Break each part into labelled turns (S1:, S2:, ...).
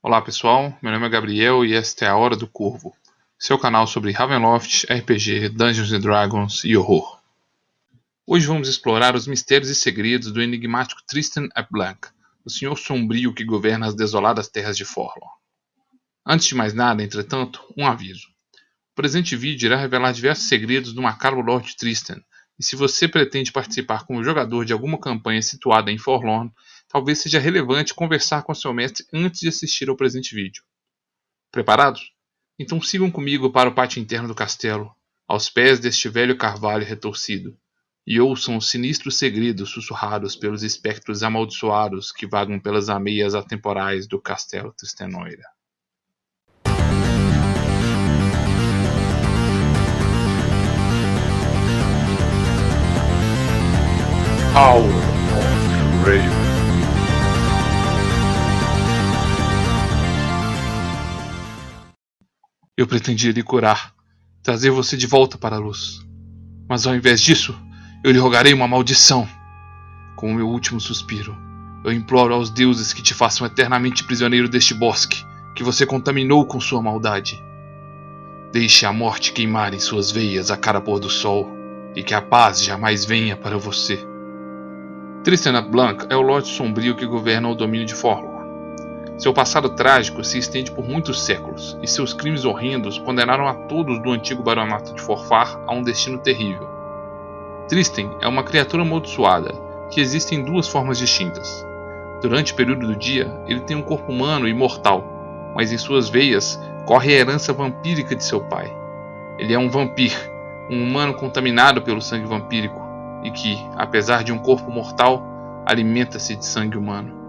S1: Olá pessoal, meu nome é Gabriel e esta é a Hora do Corvo, seu canal sobre Ravenloft, RPG, Dungeons & Dragons e horror. Hoje vamos explorar os mistérios e segredos do enigmático Tristan Blanc, o senhor sombrio que governa as desoladas terras de Forlorn. Antes de mais nada, entretanto, um aviso. O presente vídeo irá revelar diversos segredos do macabro Lord Tristan, e se você pretende participar como jogador de alguma campanha situada em Forlorn, talvez seja relevante conversar com seu mestre antes de assistir ao presente vídeo. Preparados? Então sigam comigo para o pátio interno do castelo, aos pés deste velho carvalho retorcido, e ouçam os sinistros segredos sussurrados pelos espectros amaldiçoados que vagam pelas ameias atemporais do castelo Tristanoira.
S2: Hour of Raven.
S1: Eu pretendia lhe curar, trazer você de volta para a luz. Mas ao invés disso, eu lhe rogarei uma maldição. Com o meu último suspiro, eu imploro aos deuses que te façam eternamente prisioneiro deste bosque, que você contaminou com sua maldade. Deixe a morte queimar em suas veias a cada pôr do sol, e que a paz jamais venha para você. Tristan Blanc é o Lorde Sombrio que governa o domínio de Forlorn. Seu passado trágico se estende por muitos séculos, e seus crimes horrendos condenaram a todos do antigo baronato de Forfar a um destino terrível. Tristan é uma criatura amaldiçoada, que existe em duas formas distintas. Durante o período do dia, ele tem um corpo humano e mortal, mas em suas veias corre a herança vampírica de seu pai. Ele é um vampir, um humano contaminado pelo sangue vampírico, e que, apesar de um corpo mortal, alimenta-se de sangue humano.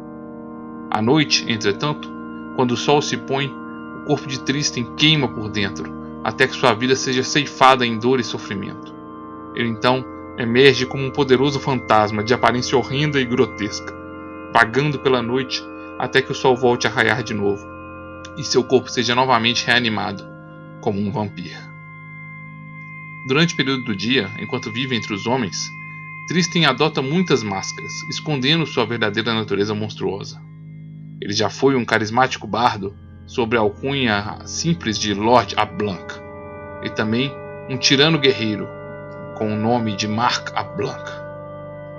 S1: À noite, entretanto, quando o sol se põe, o corpo de Tristan queima por dentro, até que sua vida seja ceifada em dor e sofrimento. Ele então emerge como um poderoso fantasma de aparência horrenda e grotesca, vagando pela noite até que o sol volte a raiar de novo, e seu corpo seja novamente reanimado, como um vampiro. Durante o período do dia, enquanto vive entre os homens, Tristan adota muitas máscaras, escondendo sua verdadeira natureza monstruosa. Ele já foi um carismático bardo sob a alcunha simples de Lord Blanc, e também um tirano guerreiro com o nome de Mark Blanc.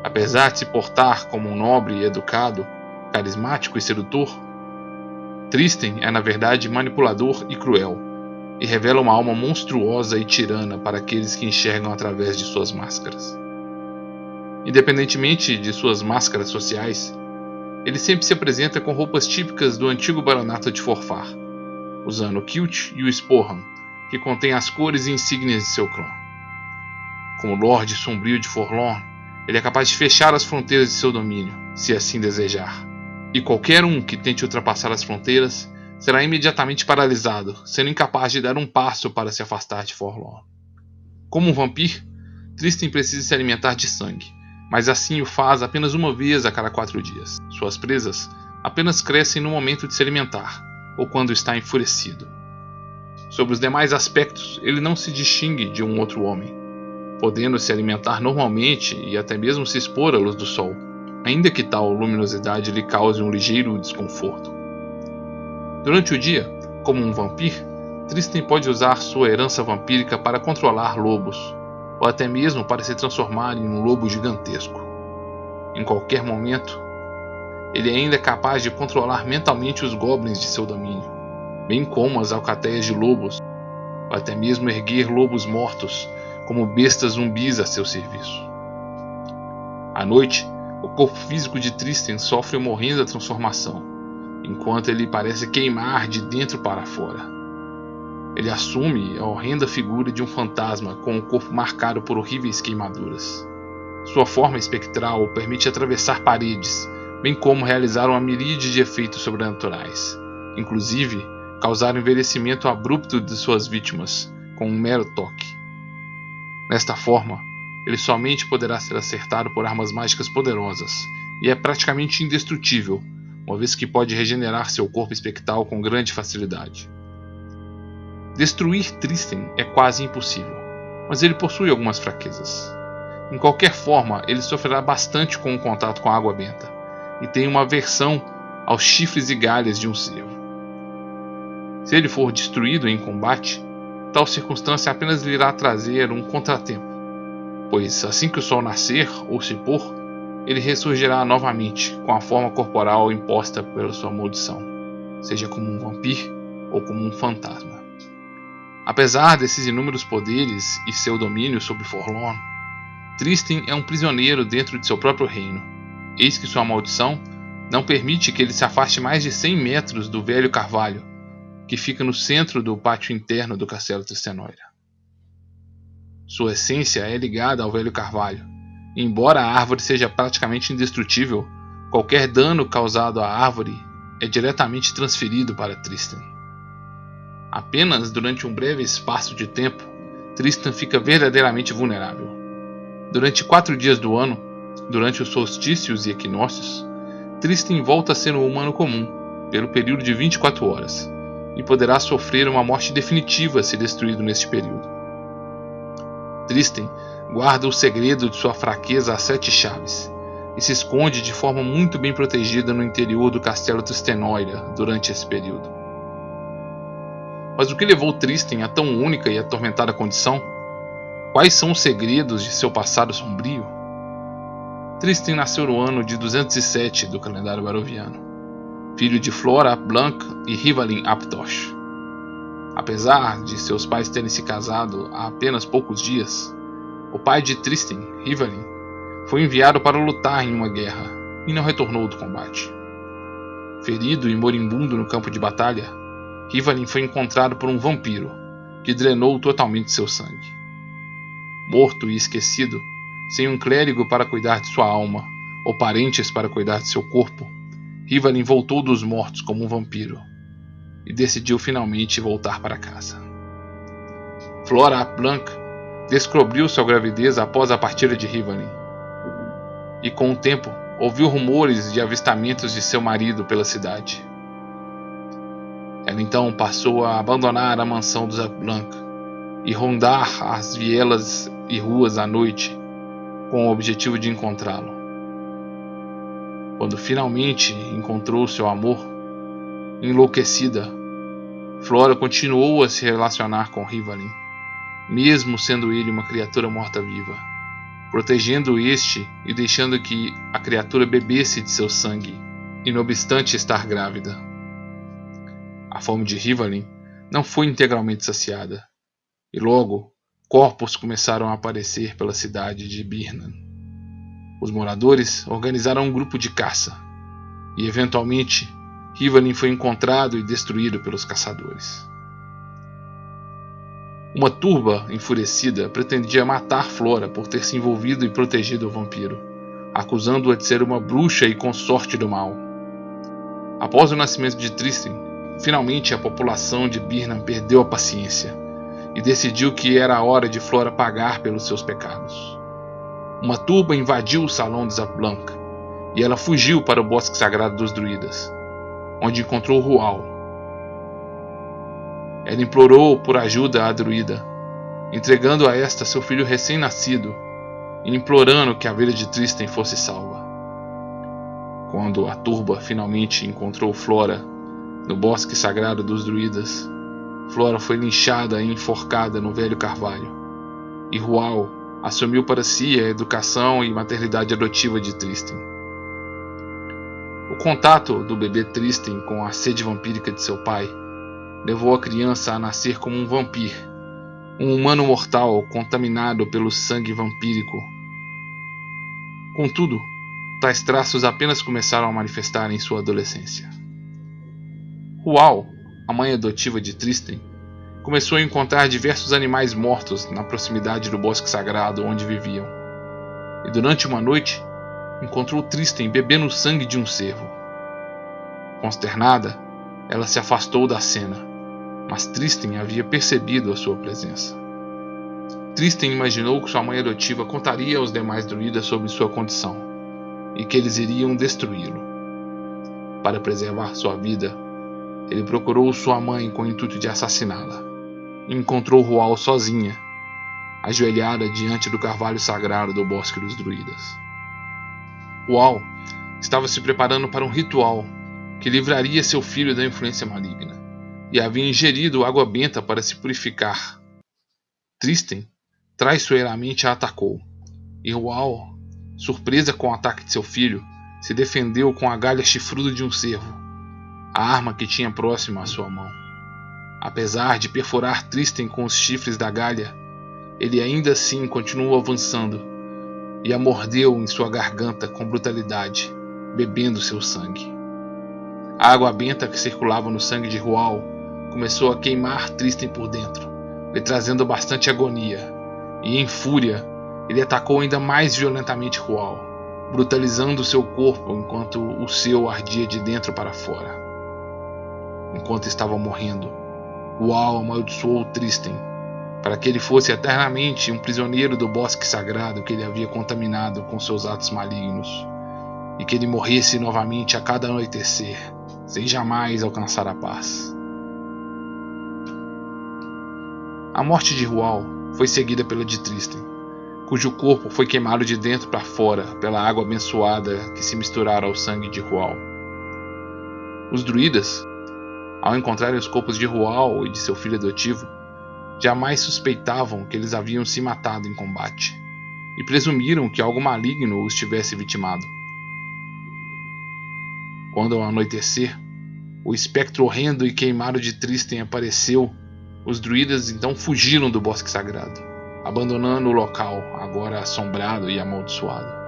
S1: Apesar de se portar como um nobre e educado, carismático e sedutor, Tristan é na verdade manipulador e cruel, e revela uma alma monstruosa e tirana para aqueles que enxergam através de suas máscaras. Independentemente de suas máscaras sociais, ele sempre se apresenta com roupas típicas do antigo baronato de Forfar, usando o kilt e o sporran, que contém as cores e insígnias de seu clã. Como Lorde Sombrio de Forlorn, ele é capaz de fechar as fronteiras de seu domínio, se assim desejar. E qualquer um que tente ultrapassar as fronteiras será imediatamente paralisado, sendo incapaz de dar um passo para se afastar de Forlorn. Como um vampiro, Tristan precisa se alimentar de sangue, mas assim o faz apenas uma vez a cada 4 dias. Suas presas apenas crescem no momento de se alimentar, ou quando está enfurecido. Sobre os demais aspectos, ele não se distingue de um outro homem, podendo se alimentar normalmente e até mesmo se expor à luz do sol, ainda que tal luminosidade lhe cause um ligeiro desconforto. Durante o dia, como um vampiro, Tristan pode usar sua herança vampírica para controlar lobos, ou até mesmo para se transformar em um lobo gigantesco. Em qualquer momento, ele ainda é capaz de controlar mentalmente os goblins de seu domínio, bem como as alcateias de lobos, ou até mesmo erguer lobos mortos como bestas zumbis a seu serviço. À noite, o corpo físico de Tristan sofre uma horrenda transformação, enquanto ele parece queimar de dentro para fora. Ele assume a horrenda figura de um fantasma com o corpo marcado por horríveis queimaduras. Sua forma espectral o permite atravessar paredes, bem como realizar uma miríade de efeitos sobrenaturais, inclusive causar o envelhecimento abrupto de suas vítimas com um mero toque. Desta forma, ele somente poderá ser acertado por armas mágicas poderosas, e é praticamente indestrutível, uma vez que pode regenerar seu corpo espectral com grande facilidade. Destruir Tristan é quase impossível, mas ele possui algumas fraquezas. Em qualquer forma, ele sofrerá bastante com o contato com a água benta, e tem uma aversão aos chifres e galhas de um cervo. Se ele for destruído em combate, tal circunstância apenas lhe irá trazer um contratempo, pois assim que o sol nascer ou se pôr, ele ressurgirá novamente com a forma corporal imposta pela sua maldição, seja como um vampiro ou como um fantasma. Apesar desses inúmeros poderes e seu domínio sobre Forlorn, Tristan é um prisioneiro dentro de seu próprio reino. Eis que sua maldição não permite que ele se afaste mais de 100 metros do velho carvalho, que fica no centro do pátio interno do castelo Tristanoira. Sua essência é ligada ao velho carvalho, e embora a árvore seja praticamente indestrutível, qualquer dano causado à árvore é diretamente transferido para Tristan. Apenas durante um breve espaço de tempo, Tristan fica verdadeiramente vulnerável. Durante 4 dias do ano, durante os solstícios e equinócios, Tristan volta a ser um humano comum, pelo período de 24 horas, e poderá sofrer uma morte definitiva se destruído neste período. Tristan guarda o segredo de sua fraqueza às 7 chaves, e se esconde de forma muito bem protegida no interior do castelo Tristanoira durante esse período. Mas o que levou Tristan a tão única e atormentada condição? Quais são os segredos de seu passado sombrio? Tristan nasceu no ano de 207 do calendário baroviano, filho de Flora ap Blanc e Rivalin ap Tosh. Apesar de seus pais terem se casado há apenas poucos dias, o pai de Tristan, Rivalin, foi enviado para lutar em uma guerra e não retornou do combate. Ferido e moribundo no campo de batalha, Rivalin foi encontrado por um vampiro que drenou totalmente seu sangue. Morto e esquecido, sem um clérigo para cuidar de sua alma ou parentes para cuidar de seu corpo, Rivalin voltou dos mortos como um vampiro e decidiu finalmente voltar para casa. Flora ap Blanc descobriu sua gravidez após a partida de Rivalin e, com o tempo, ouviu rumores de avistamentos de seu marido pela cidade. Ela então passou a abandonar a mansão dos ap Blanc e rondar as vielas e ruas à noite com o objetivo de encontrá-lo. Quando finalmente encontrou seu amor, enlouquecida, Flora continuou a se relacionar com Rivalin, mesmo sendo ele uma criatura morta-viva, protegendo este e deixando que a criatura bebesse de seu sangue, e não obstante estar grávida. A fome de Rivalin não foi integralmente saciada, e logo corpos começaram a aparecer pela cidade de Birnan. Os moradores organizaram um grupo de caça, e eventualmente Rivalin foi encontrado e destruído pelos caçadores. Uma turba enfurecida pretendia matar Flora por ter se envolvido e protegido o vampiro, acusando-a de ser uma bruxa e consorte do mal. Após o nascimento de Tristan, finalmente a população de Birnan perdeu a paciência e decidiu que era a hora de Flora pagar pelos seus pecados. Uma turba invadiu o salão de ap Blanc e ela fugiu para o bosque sagrado dos druidas, onde encontrou Rual. Ela implorou por ajuda à druida, entregando a esta seu filho recém-nascido e implorando que a vida de Tristan fosse salva. Quando a turba finalmente encontrou Flora no bosque sagrado dos druidas, Flora foi linchada e enforcada no velho carvalho, e Rual assumiu para si a educação e maternidade adotiva de Tristan. O contato do bebê Tristan com a sede vampírica de seu pai levou a criança a nascer como um vampiro, um humano mortal contaminado pelo sangue vampírico. Contudo, tais traços apenas começaram a manifestar em sua adolescência. Rual, a mãe adotiva de Tristan, começou a encontrar diversos animais mortos na proximidade do bosque sagrado onde viviam, e durante uma noite encontrou Tristan bebendo o sangue de um cervo. Consternada, ela se afastou da cena, mas Tristan havia percebido a sua presença. Tristan imaginou que sua mãe adotiva contaria aos demais druidas sobre sua condição e que eles iriam destruí-lo. Para preservar sua vida, ele procurou sua mãe com o intuito de assassiná-la e encontrou Rual sozinha, ajoelhada diante do carvalho sagrado do bosque dos druidas. Rual estava se preparando para um ritual que livraria seu filho da influência maligna, e havia ingerido água benta para se purificar. Tristan traiçoeiramente a atacou, e Rual, surpresa com o ataque de seu filho, se defendeu com a galha chifruda de um cervo, a arma que tinha próxima à sua mão. Apesar de perfurar Tristan com os chifres da galha, ele ainda assim continuou avançando e a mordeu em sua garganta com brutalidade, bebendo seu sangue. A água benta que circulava no sangue de Rual começou a queimar Tristan por dentro, lhe trazendo bastante agonia, e em fúria ele atacou ainda mais violentamente Rual, brutalizando seu corpo enquanto o seu ardia de dentro para fora. Enquanto estava morrendo, Rual amaldiçoou Tristan para que ele fosse eternamente um prisioneiro do bosque sagrado que ele havia contaminado com seus atos malignos, e que ele morresse novamente a cada anoitecer, sem jamais alcançar a paz. A morte de Rual foi seguida pela de Tristan, cujo corpo foi queimado de dentro para fora pela água abençoada que se misturara ao sangue de Rual. Os druidas, ao encontrarem os corpos de Rual e de seu filho adotivo, jamais suspeitavam que eles haviam se matado em combate, e presumiram que algo maligno os tivesse vitimado. Quando ao anoitecer, o espectro horrendo e queimado de Tristan apareceu, os druidas então fugiram do bosque sagrado, abandonando o local, agora assombrado e amaldiçoado.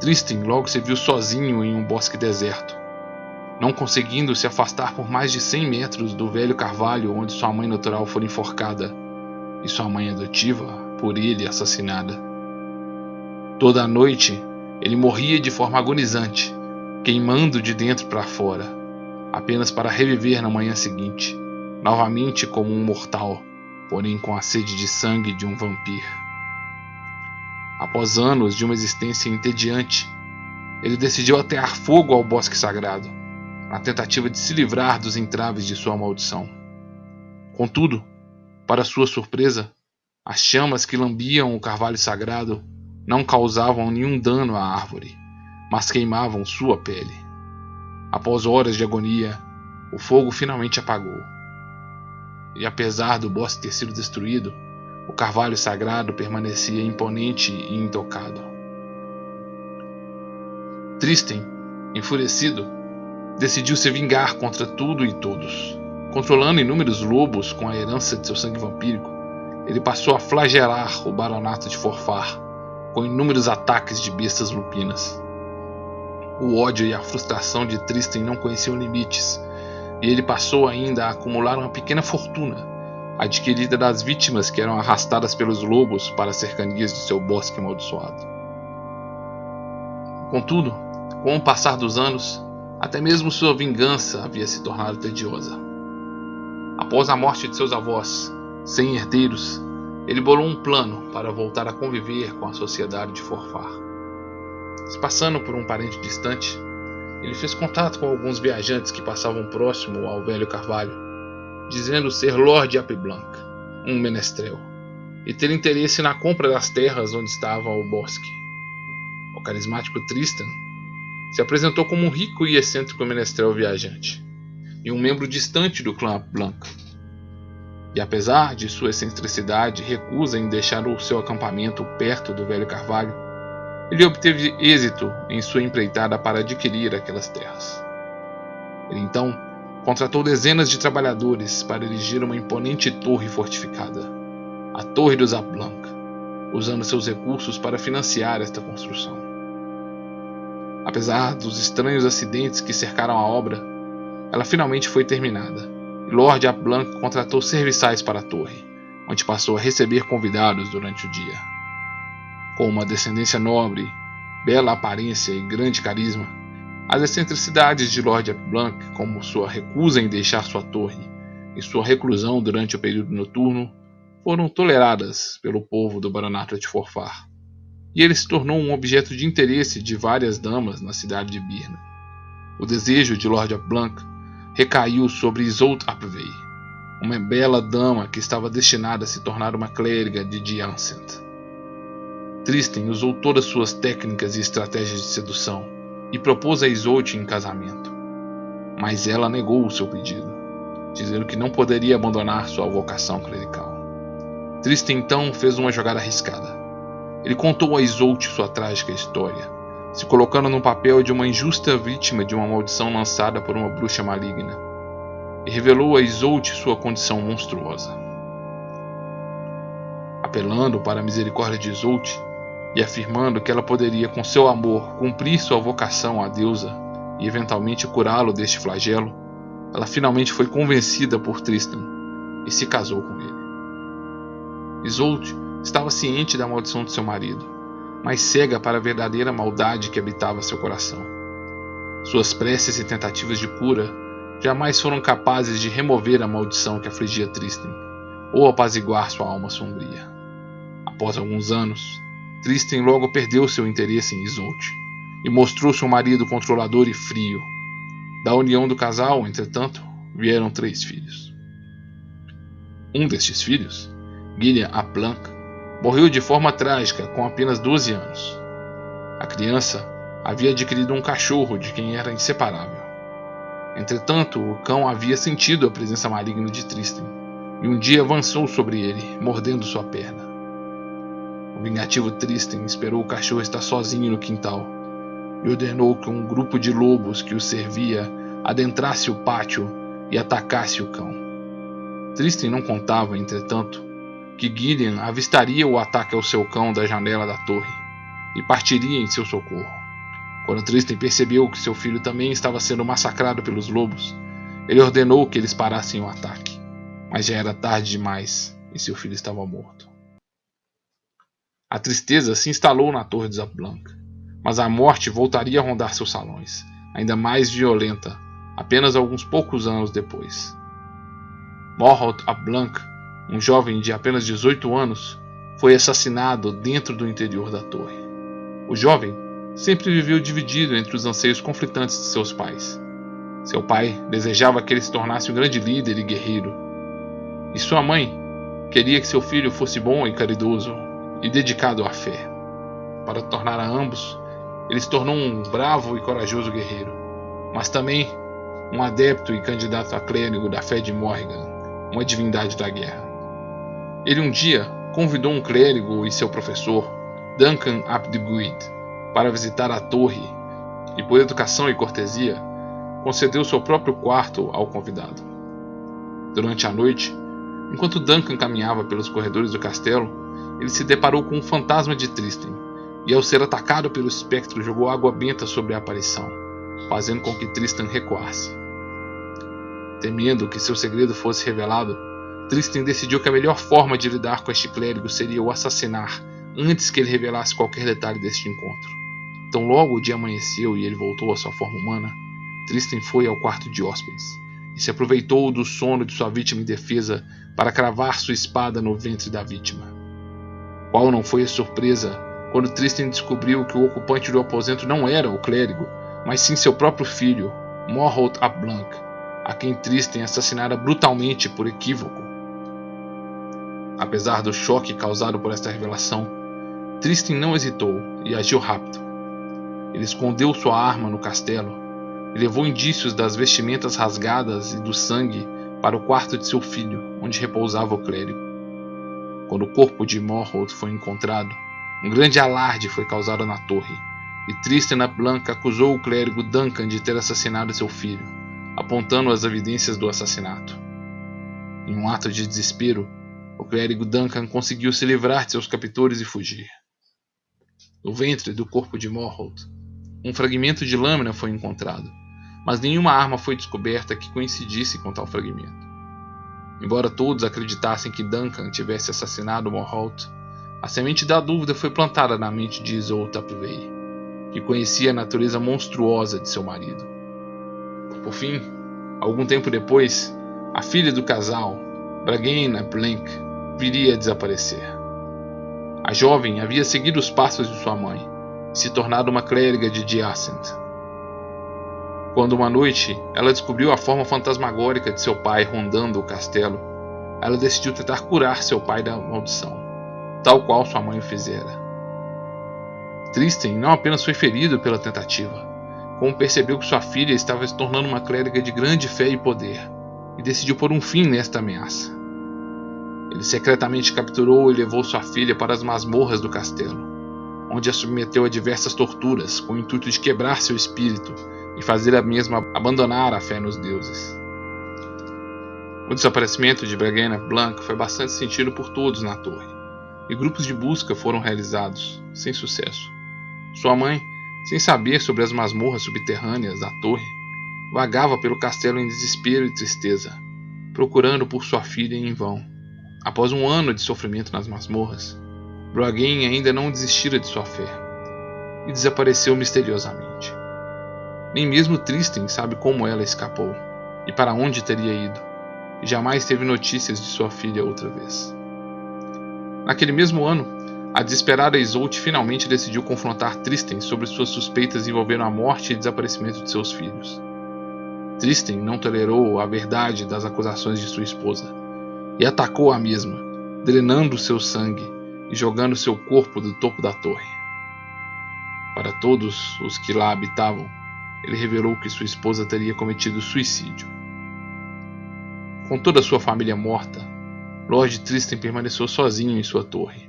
S1: Tristan logo se viu sozinho em um bosque deserto, não conseguindo se afastar por mais de 100 metros do velho carvalho onde sua mãe natural fora enforcada e sua mãe adotiva por ele assassinada. Toda a noite ele morria de forma agonizante, queimando de dentro para fora, apenas para reviver na manhã seguinte, novamente como um mortal, porém com a sede de sangue de um vampiro. Após anos de uma existência entediante, ele decidiu atear fogo ao bosque sagrado, na tentativa de se livrar dos entraves de sua maldição. Contudo, para sua surpresa, as chamas que lambiam o carvalho sagrado não causavam nenhum dano à árvore, mas queimavam sua pele. Após horas de agonia, o fogo finalmente apagou. E apesar do bosque ter sido destruído, o carvalho sagrado permanecia imponente e intocado. Tristan, enfurecido, decidiu se vingar contra tudo e todos. Controlando inúmeros lobos com a herança de seu sangue vampírico, ele passou a flagelar o baronato de Forfar com inúmeros ataques de bestas lupinas. O ódio e a frustração de Tristan não conheciam limites, e ele passou ainda a acumular uma pequena fortuna, adquirida das vítimas que eram arrastadas pelos lobos para as cercanias de seu bosque amaldiçoado. Contudo, com o passar dos anos, até mesmo sua vingança havia se tornado tediosa. Após a morte de seus avós, sem herdeiros, ele bolou um plano para voltar a conviver com a sociedade de Forfar. Se passando por um parente distante, ele fez contato com alguns viajantes que passavam próximo ao velho carvalho, dizendo ser Lord Apblanc, um menestrel, e ter interesse na compra das terras onde estava o bosque. O carismático Tristan se apresentou como um rico e excêntrico menestrel viajante, e um membro distante do clã Blanc. E apesar de sua excentricidade e recusa em deixar o seu acampamento perto do velho carvalho, ele obteve êxito em sua empreitada para adquirir aquelas terras. Ele então contratou dezenas de trabalhadores para erigir uma imponente torre fortificada, a Torre dos Apblanc, usando seus recursos para financiar esta construção. Apesar dos estranhos acidentes que cercaram a obra, ela finalmente foi terminada, e Lord Apblanc contratou serviçais para a torre, onde passou a receber convidados durante o dia. Com uma descendência nobre, bela aparência e grande carisma, as excentricidades de Lord Apblanc, como sua recusa em deixar sua torre e sua reclusão durante o período noturno, foram toleradas pelo povo do Baronato de Forfar, e ele se tornou um objeto de interesse de várias damas na cidade de Birna. O desejo de Lord Apblanc recaiu sobre Isolde Apvey, uma bela dama que estava destinada a se tornar uma clériga de Diancent. Tristan usou todas suas técnicas e estratégias de sedução e propôs a Isolde em casamento, mas ela negou o seu pedido, dizendo que não poderia abandonar sua vocação clerical. Tristan então fez uma jogada arriscada. Ele contou a Isolde sua trágica história, se colocando no papel de uma injusta vítima de uma maldição lançada por uma bruxa maligna, e revelou a Isolde sua condição monstruosa. Apelando para a misericórdia de Isolde e afirmando que ela poderia, com seu amor, cumprir sua vocação à deusa e eventualmente curá-lo deste flagelo, ela finalmente foi convencida por Tristan e se casou com ele. Isolde estava ciente da maldição de seu marido, mas cega para a verdadeira maldade que habitava seu coração. Suas preces e tentativas de cura jamais foram capazes de remover a maldição que afligia Tristan ou apaziguar sua alma sombria. Após alguns anos, Tristan logo perdeu seu interesse em Isolde e mostrou-se um marido controlador e frio. Da união do casal, entretanto, vieram 3 filhos. Um destes filhos, Gillian ap Blanc, morreu de forma trágica com apenas 12 anos. A criança havia adquirido um cachorro de quem era inseparável. Entretanto, o cão havia sentido a presença maligna de Tristan e um dia avançou sobre ele, mordendo sua perna. O vingativo Tristan esperou o cachorro estar sozinho no quintal e ordenou que um grupo de lobos que o servia adentrasse o pátio e atacasse o cão. Tristan não contava, entretanto, que Gillian avistaria o ataque ao seu cão da janela da torre e partiria em seu socorro. Quando Tristan percebeu que seu filho também estava sendo massacrado pelos lobos, ele ordenou que eles parassem o ataque, mas já era tarde demais e seu filho estava morto. A tristeza se instalou na torre de ap Blanc, mas a morte voltaria a rondar seus salões, ainda mais violenta, apenas alguns poucos anos depois. Morholt ap Blanc, um jovem de apenas 18 anos, foi assassinado dentro do interior da torre. O jovem sempre viveu dividido entre os anseios conflitantes de seus pais. Seu pai desejava que ele se tornasse um grande líder e guerreiro, e sua mãe queria que seu filho fosse bom e caridoso e dedicado à fé. Para tornar a ambos, ele se tornou um bravo e corajoso guerreiro, mas também um adepto e candidato a clérigo da fé de Morrigan, uma divindade da guerra. Ele um dia convidou um clérigo e seu professor, Duncan ap Dyguid, para visitar a torre e, por educação e cortesia, concedeu seu próprio quarto ao convidado. Durante a noite, enquanto Duncan caminhava pelos corredores do castelo, ele se deparou com um fantasma de Tristan e, ao ser atacado pelo espectro, jogou água benta sobre a aparição, fazendo com que Tristan recuasse. Temendo que seu segredo fosse revelado, Tristan decidiu que a melhor forma de lidar com este clérigo seria o assassinar antes que ele revelasse qualquer detalhe deste encontro. Então, logo o dia amanheceu e ele voltou à sua forma humana, Tristan foi ao quarto de hóspedes e se aproveitou do sono de sua vítima indefesa para cravar sua espada no ventre da vítima. Qual não foi a surpresa quando Tristan descobriu que o ocupante do aposento não era o clérigo, mas sim seu próprio filho, Morholt ap Blanc, a quem Tristan assassinara brutalmente por equívoco. Apesar do choque causado por esta revelação, Tristan não hesitou e agiu rápido. Ele escondeu sua arma no castelo e levou indícios das vestimentas rasgadas e do sangue para o quarto de seu filho, onde repousava o clérigo. Quando o corpo de Morholt foi encontrado, um grande alarde foi causado na torre, e Tristan ap Blanc acusou o clérigo Duncan de ter assassinado seu filho, apontando as evidências do assassinato. Em um ato de desespero, o clérigo Duncan conseguiu se livrar de seus captores e fugir. No ventre do corpo de Morholt, um fragmento de lâmina foi encontrado, mas nenhuma arma foi descoberta que coincidisse com tal fragmento. Embora todos acreditassem que Duncan tivesse assassinado Morholt, a semente da dúvida foi plantada na mente de Isolde ap Vey, que conhecia a natureza monstruosa de seu marido. Por fim, algum tempo depois, a filha do casal, Bragain ap Blanc, viria a desaparecer. A jovem havia seguido os passos de sua mãe e se tornado uma clériga de Diacent. Quando uma noite ela descobriu a forma fantasmagórica de seu pai rondando o castelo, ela decidiu tentar curar seu pai da maldição, tal qual sua mãe o fizera. Tristan não apenas foi ferido pela tentativa, como percebeu que sua filha estava se tornando uma clériga de grande fé e poder, e decidiu pôr um fim nesta ameaça. Ele secretamente capturou e levou sua filha para as masmorras do castelo, onde a submeteu a diversas torturas com o intuito de quebrar seu espírito e fazer a mesma abandonar a fé nos deuses. O desaparecimento de Bragana Blanc foi bastante sentido por todos na torre, e grupos de busca foram realizados, sem sucesso. Sua mãe, sem saber sobre as masmorras subterrâneas da torre, vagava pelo castelo em desespero e tristeza, procurando por sua filha em vão. Após um ano de sofrimento nas masmorras, Bragane ainda não desistira de sua fé e desapareceu misteriosamente. Nem mesmo Tristan sabe como ela escapou e para onde teria ido, e jamais teve notícias de sua filha outra vez. Naquele mesmo ano, a desesperada Isolde finalmente decidiu confrontar Tristan sobre suas suspeitas envolvendo a morte e desaparecimento de seus filhos. Tristan não tolerou a verdade das acusações de sua esposa e atacou a mesma, drenando seu sangue e jogando seu corpo do topo da torre. Para todos os que lá habitavam, ele revelou que sua esposa teria cometido suicídio. Com toda sua família morta, Lord Tristan permaneceu sozinho em sua torre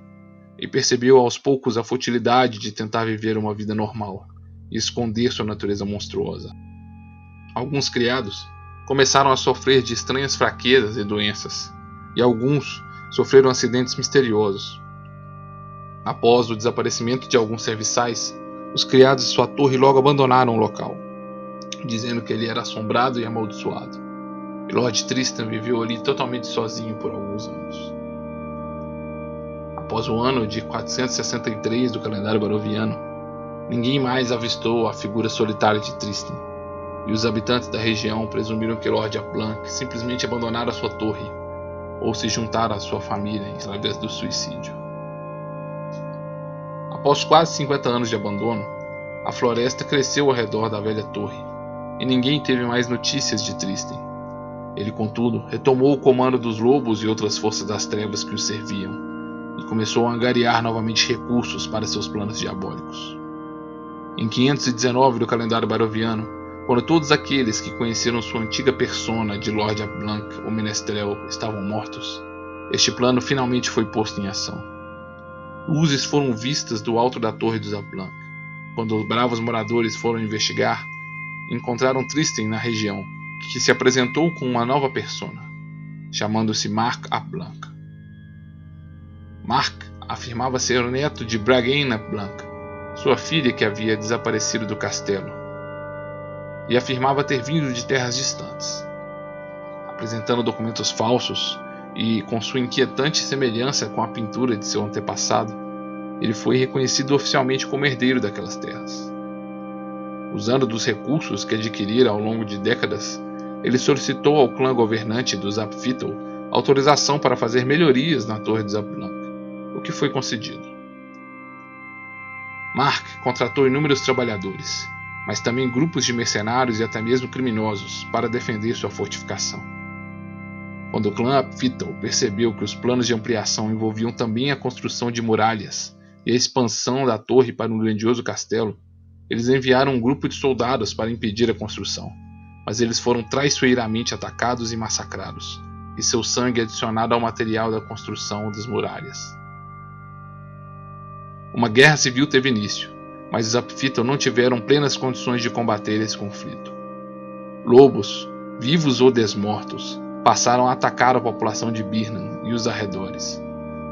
S1: e percebeu aos poucos a futilidade de tentar viver uma vida normal e esconder sua natureza monstruosa. Alguns criados começaram a sofrer de estranhas fraquezas e doenças, e alguns sofreram acidentes misteriosos. Após o desaparecimento de alguns serviçais, os criados de sua torre logo abandonaram o local, dizendo que ele era assombrado e amaldiçoado. E Lord Tristan viveu ali totalmente sozinho por alguns anos. Após o ano de 463 do calendário baroviano, ninguém mais avistou a figura solitária de Tristan, e os habitantes da região presumiram que Lord Blanc simplesmente abandonara sua torre ou se juntara à sua família através do suicídio. Após quase 50 anos de abandono, a floresta cresceu ao redor da velha torre e ninguém teve mais notícias de Tristan. Ele, contudo, retomou o comando dos lobos e outras forças das trevas que o serviam e começou a angariar novamente recursos para seus planos diabólicos. Em 519 do calendário baroviano, quando todos aqueles que conheceram sua antiga persona de Lord Blanc, o Menestrel, estavam mortos, este plano finalmente foi posto em ação. Luzes foram vistas do alto da torre dos Blanc. Quando os bravos moradores foram investigar, encontraram Tristan na região, que se apresentou com uma nova persona, chamando-se Marc Blanc. Marc afirmava ser o neto de Bragana Blanc, sua filha que havia desaparecido do castelo, e afirmava ter vindo de terras distantes. Apresentando documentos falsos e com sua inquietante semelhança com a pintura de seu antepassado, ele foi reconhecido oficialmente como herdeiro daquelas terras. Usando dos recursos que adquirira ao longo de décadas, ele solicitou ao clã governante dos Apfittle autorização para fazer melhorias na Torre dos Blanc, o que foi concedido. Marc contratou inúmeros trabalhadores, mas também grupos de mercenários e até mesmo criminosos para defender sua fortificação. Quando o clã Apfittle percebeu que os planos de ampliação envolviam também a construção de muralhas e a expansão da torre para um grandioso castelo, eles enviaram um grupo de soldados para impedir a construção, mas eles foram traiçoeiramente atacados e massacrados, e seu sangue adicionado ao material da construção das muralhas. Uma guerra civil teve início, mas os Apfittle não tiveram plenas condições de combater esse conflito. Lobos, vivos ou desmortos, passaram a atacar a população de Birnam e os arredores,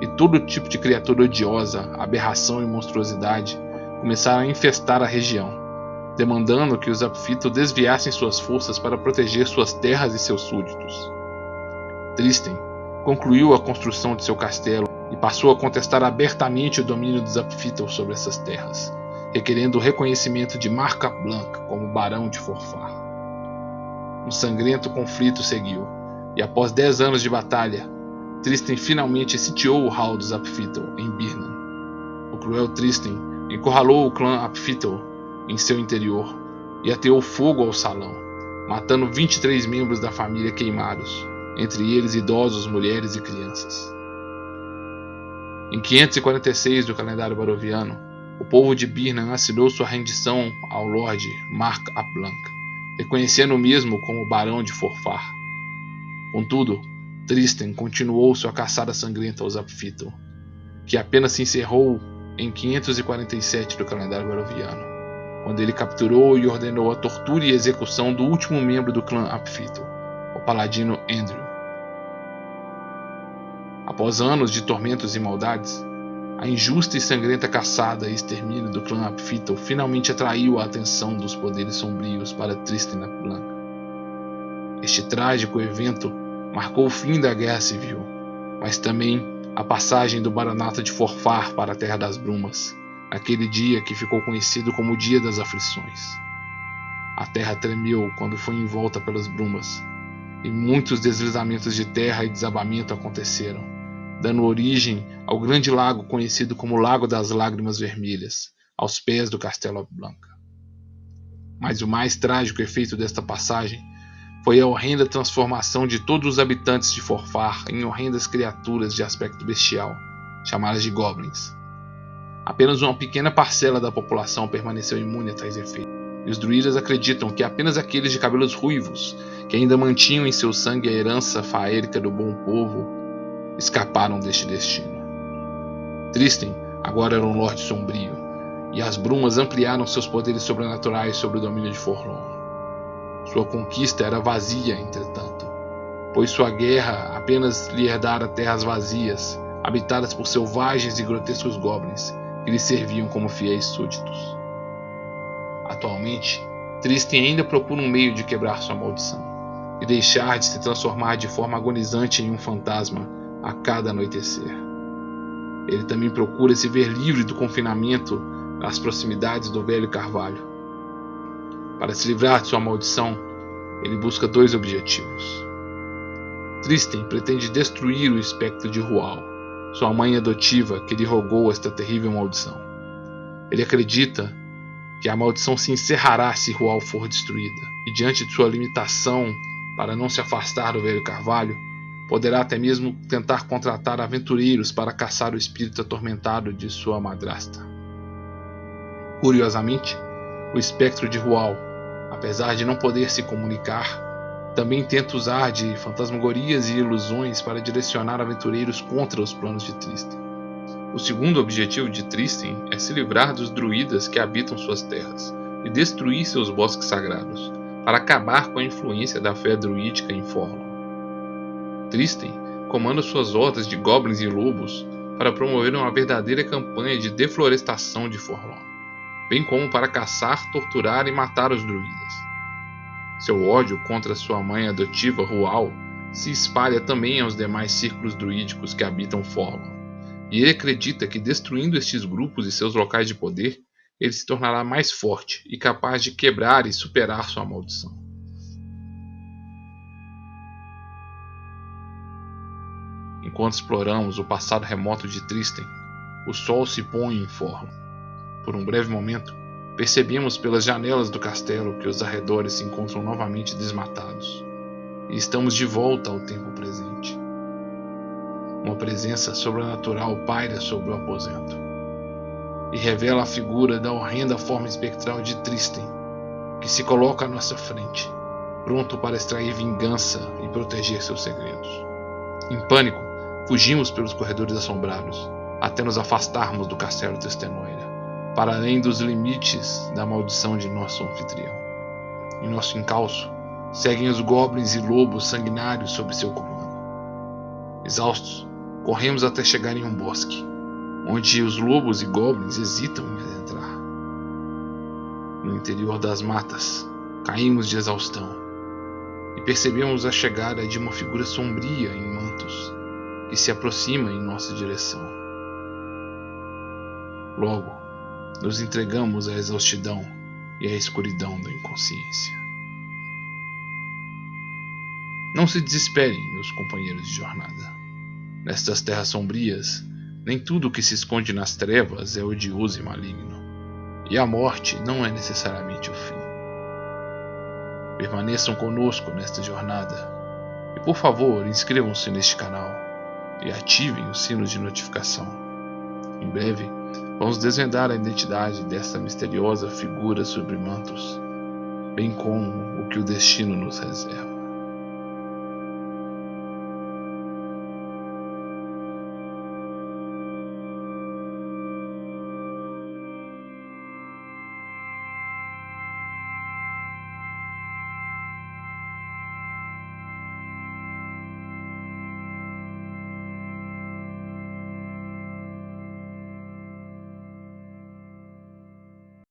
S1: e todo tipo de criatura odiosa, aberração e monstruosidade começaram a infestar a região, demandando que os Apfittle desviassem suas forças para proteger suas terras e seus súditos. Tristan concluiu a construção de seu castelo e passou a contestar abertamente o domínio dos Apfittle sobre essas terras, requerendo o reconhecimento de Marc Blanc como Barão de Forfar. Um sangrento conflito seguiu, e após 10 anos de batalha, Tristan finalmente sitiou o Hall dos Apfittle em Birnam. O cruel Tristan encurralou o clã Apfittle em seu interior e ateou fogo ao salão, matando 23 membros da família queimados, entre eles idosos, mulheres e crianças. Em 546 do calendário baroviano, o povo de Birnam assinou sua rendição ao Lord Marc Blanc, reconhecendo o mesmo como Barão de Forfar. Contudo, Tristan continuou sua caçada sangrenta aos Apfito, que apenas se encerrou em 547 do calendário baroviano, quando ele capturou e ordenou a tortura e execução do último membro do clã Apfito, o paladino Andrew. Após anos de tormentos e maldades, a injusta e sangrenta caçada e extermínio do clã Apfito finalmente atraiu a atenção dos poderes sombrios para Tristan Blanca. Este trágico evento marcou o fim da Guerra Civil, mas também a passagem do Baranato de Forfar para a Terra das Brumas, naquele dia que ficou conhecido como o Dia das Aflições. A terra tremeu quando foi envolta pelas brumas, e muitos deslizamentos de terra e desabamento aconteceram, dando origem ao grande lago conhecido como Lago das Lágrimas Vermelhas, aos pés do Castelo Blanca. Mas o mais trágico efeito desta passagem foi a horrenda transformação de todos os habitantes de Forfar em horrendas criaturas de aspecto bestial, chamadas de Goblins. Apenas uma pequena parcela da população permaneceu imune a tais efeitos, e os druidas acreditam que apenas aqueles de cabelos ruivos, que ainda mantinham em seu sangue a herança faérica do bom povo, escaparam deste destino. Tristan agora era um Lorde Sombrio, e as brumas ampliaram seus poderes sobrenaturais sobre o domínio de Forlorn. Sua conquista era vazia, entretanto, pois sua guerra apenas lhe herdara terras vazias, habitadas por selvagens e grotescos goblins, que lhe serviam como fiéis súditos. Atualmente, Tristan ainda procura um meio de quebrar sua maldição, e deixar de se transformar de forma agonizante em um fantasma a cada anoitecer. Ele também procura se ver livre do confinamento nas proximidades do Velho Carvalho. Para se livrar de sua maldição, ele busca dois objetivos. Tristan pretende destruir o espectro de Rual, sua mãe adotiva que lhe rogou esta terrível maldição. Ele acredita que a maldição se encerrará se Rual for destruída, e diante de sua limitação para não se afastar do Velho Carvalho, poderá até mesmo tentar contratar aventureiros para caçar o espírito atormentado de sua madrasta. Curiosamente, o espectro de Rual, apesar de não poder se comunicar, também tenta usar de fantasmagorias e ilusões para direcionar aventureiros contra os planos de Tristan. O segundo objetivo de Tristan é se livrar dos druidas que habitam suas terras e destruir seus bosques sagrados, para acabar com a influência da fé druídica em Forlorn. Tristan comanda suas hordas de goblins e lobos para promover uma verdadeira campanha de deflorestação de Forlorn, bem como para caçar, torturar e matar os druidas. Seu ódio contra sua mãe adotiva Rual se espalha também aos demais círculos druídicos que habitam Forlorn, e ele acredita que destruindo estes grupos e seus locais de poder, ele se tornará mais forte e capaz de quebrar e superar sua maldição. Enquanto exploramos o passado remoto de Tristan, o sol se põe em Forlorn. Por um breve momento, percebemos pelas janelas do castelo que os arredores se encontram novamente desmatados, e estamos de volta ao tempo presente. Uma presença sobrenatural paira sobre o aposento, e revela a figura da horrenda forma espectral de Tristan, que se coloca à nossa frente, pronto para extrair vingança e proteger seus segredos. Em pânico, fugimos pelos corredores assombrados, até nos afastarmos do castelo Testenoira, para além dos limites da maldição de nosso anfitrião. Em nosso encalço, seguem os goblins e lobos sanguinários sob seu comando. Exaustos, corremos até chegar em um bosque, onde os lobos e goblins hesitam em adentrar. No interior das matas, caímos de exaustão e percebemos a chegada de uma figura sombria em mantos, que se aproxima em nossa direção. Logo, nos entregamos à exaustidão e à escuridão da inconsciência. Não se desesperem, meus companheiros de jornada. Nestas terras sombrias, nem tudo que se esconde nas trevas é odioso e maligno, e a morte não é necessariamente o fim. Permaneçam conosco nesta jornada, e por favor inscrevam-se neste canal e ativem os sinos de notificação. Em breve, vamos desvendar a identidade desta misteriosa figura sobre mantos, bem como o que o destino nos reserva.